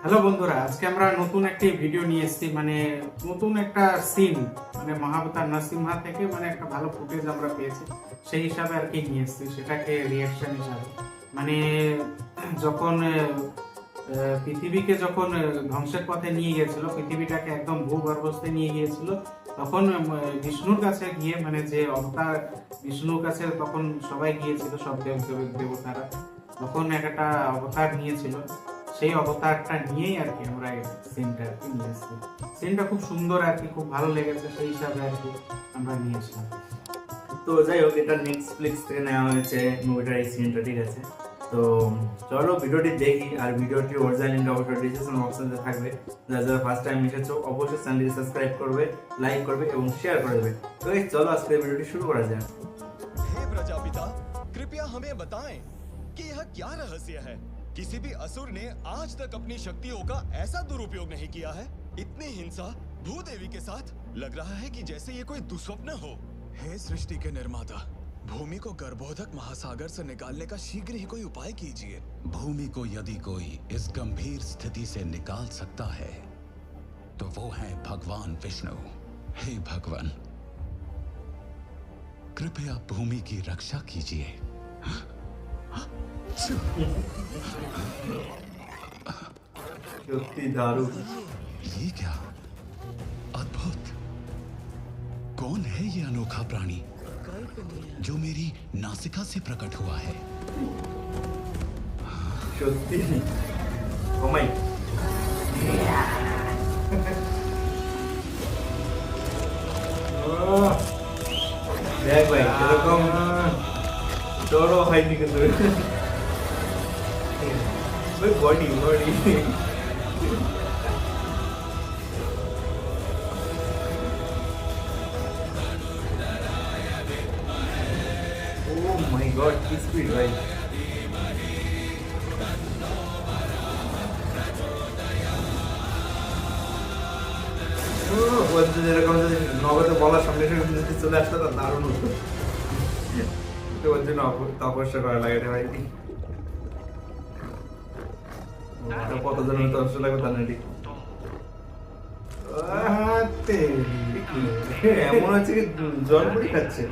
Hello বন্ধুরা, আজকে আমরা নতুন একটি ভিডিও নিয়ে এসেছি। নতুন একটা সিন, মহাবতার নরসিংহা থেকে একটা ভালো ফুটেজ আমরা পেয়েছি, সেই হিসাবে আর কি নিয়ে এসেছি। সেটাকে রিয়াকশন হিসাবে মানে যখন পৃথিবীকে যখন ধ্বংসের পথে নিয়ে গিয়েছিল, পৃথিবীটাকে একদম ভূগর্ভস্থে নিয়ে গিয়েছিল, তখন বিষ্ণুর কাছে গিয়ে যে অবতার বিষ্ণুর কাছে তখন সবাই গিয়েছিল, সব দেবতারা তখন একটা অবতার নিয়েছিল। সেই অবতারটা নিয়েই আর কি আমরা এই সিনটা আর কি নিয়ে এসেছি। সিনটা খুব সুন্দর আর কি, খুব ভালো লেগেছে, সেই হিসাবে আর কি আমরা নিয়ে এসেছিলাম। তো যাই হোক, এটা নেটফ্লিক্স থেকে নেওয়া হয়েছে মুভিটার এই সিনটা, ঠিক আছে? তো চলো ভিডিওটি দেখি। আর ভিডিওটি অরিজিনাল লিঙ্ক অবশ্যই ডিসক্রিপশন বক্সে থাকবে। যারা ফার্স্ট টাইম এসেছো অবশ্যই চ্যানেলটি সাবস্ক্রাইব করবে, লাইক করবে এবং শেয়ার করে দেবে। তো এই চলো আজকে ভিডিওটি শুরু করা যাক। हे प्रजापिता, कृपया हमें बताएं कि यह क्या रहस्य है। किसी भी असुर ने आज तक अपनी शक्तियों का ऐसा दुरुपयोग नहीं किया है। इतनी हिंसा भूदेवी के साथ, लग रहा है कि जैसे ये कोई दुस्वप्न हो। हे सृष्टि के निर्माता, भूमि को गर्भोधक महासागर से निकालने का शीघ्र ही कोई उपाय कीजिए। भूमि को यदि कोई इस गंभीर स्थिति से निकाल सकता है तो वो है भगवान विष्णु। हे भगवान, कृपया भूमि की रक्षा कीजिए। সত্যি দারুণ। ये क्या अद्भुत! कौन है ये अनोखा प्राणी जो मेरी नासिका से प्रकट हुआ है? সত্যি ওমাই দেখ ভাই, এরকম ডরও হয়নি কিন্তু বডি ও মাই গড, কি স্পিড ভাই! যেরকম যদি নগদে বলার সঙ্গে সঙ্গে যদি চলে আসতো তা দারুণ হতো। ওর জন্য তপস্যা করা লাগে রে ভাই। কতজনের তপস্যা লাগবে তা নেই। এমন হচ্ছে কি জল পুরি খাচ্ছে।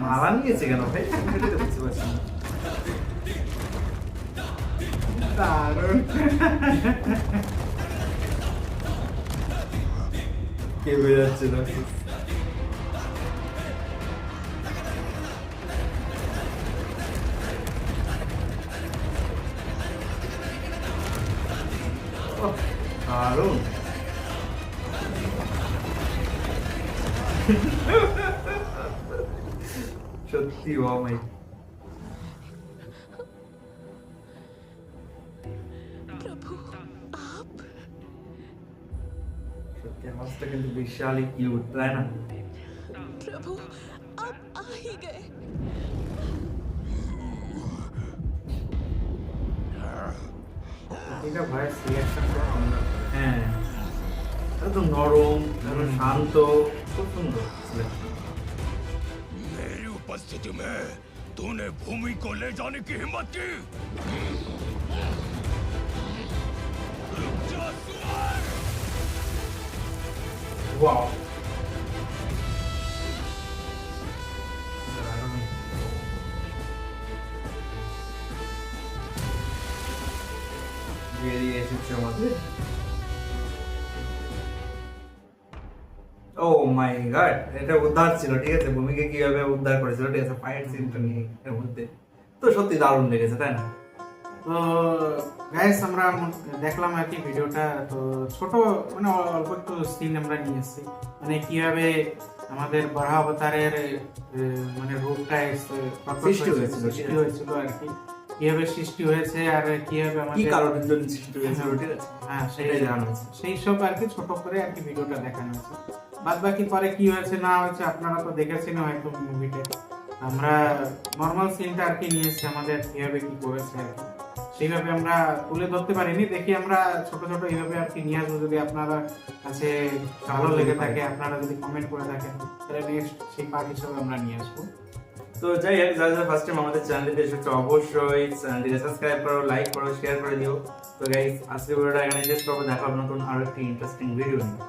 মারা নিয়েছে কেন ভাই? বুঝতে পারছি না। দারুণ। কে বেরোচ্ছে না? দারুণ। সত্যি ভাই, प्रभु आप সত্যি আওয়াজটা কিন্তু বিশালই কিউট, তাই না? प्रभु आप आ ही गए। এটা ভয়েস রিয়াকশনটা আমরা হ্যাঁ, একদম নরম, একদম শান্ত, খুব সুন্দর সিলেকশন। मेरी उपस्थिति में तूने भूमि को ले जाने की हिम्मत की? रुक जा सुअर! ওয়াও, বেরিয়ে এসেছে আমাদের। ও মাই গড, এটা উদ্ধার ছিল, ঠিক আছে? ভূমিকে কিভাবে উদ্ধার করেছিল, ঠিক আছে? ফাইট সিনটা নিয়ে এর মধ্যে তো সত্যি দারুণ লেগেছে, তাই না? তো গাইস, আমরা দেখলাম আর কি ভিডিওটা। তো ছোট অল্প একটু সিন আমরা নিয়ে এসেছি, কিভাবে আমাদের বরাহ অবতারের রূপটা সৃষ্টি হয়েছিল, সৃষ্টি হয়েছিল আর কি, কিভাবে সৃষ্টি হয়েছে আর কিভাবে কি আমাদের কারণের জন্য সৃষ্টি হয়েছিল, ঠিক আছে? হ্যাঁ সেটাই জানানো হয়েছে। সেই সব আর কি ছোট করে আর কি ভিডিওটা দেখানো হয়েছে। বাদ বাকি পরে কি হয়েছে না হয়েছে আপনারা তো দেখেছেন হয়তো মুভিতে। আমরা নর্মাল সিনটা আর কি নিয়ে এসেছি, আমাদের কিভাবে কি করেছে আর কি। সেইভাবে আমরা তুলে ধরতে পারিনি, দেখি আমরা ছোট ছোট এইভাবে আর কি নিয়ে আসবো। যদি আপনারা কাছে ভালো লেগে থাকে, আপনারা যদি কমেন্ট করে থাকেন, তাহলে নেক্সট সেই পার্ট হিসেবে আমরা নিয়ে আসবো। তো যাই হোক, যারা ফার্স্ট টাইম আমাদের চ্যানেলটিতে এসেছো অবশ্যই চ্যানেলটিকে সাবস্ক্রাইব করো, লাইক করো, শেয়ার করে দিও। তো গাইস, আজকে ভিডিওটা এখানে শেষ করবো, দেখা হবে নতুন আরো একটি ইন্টারেস্টিং ভিডিও নিয়ে।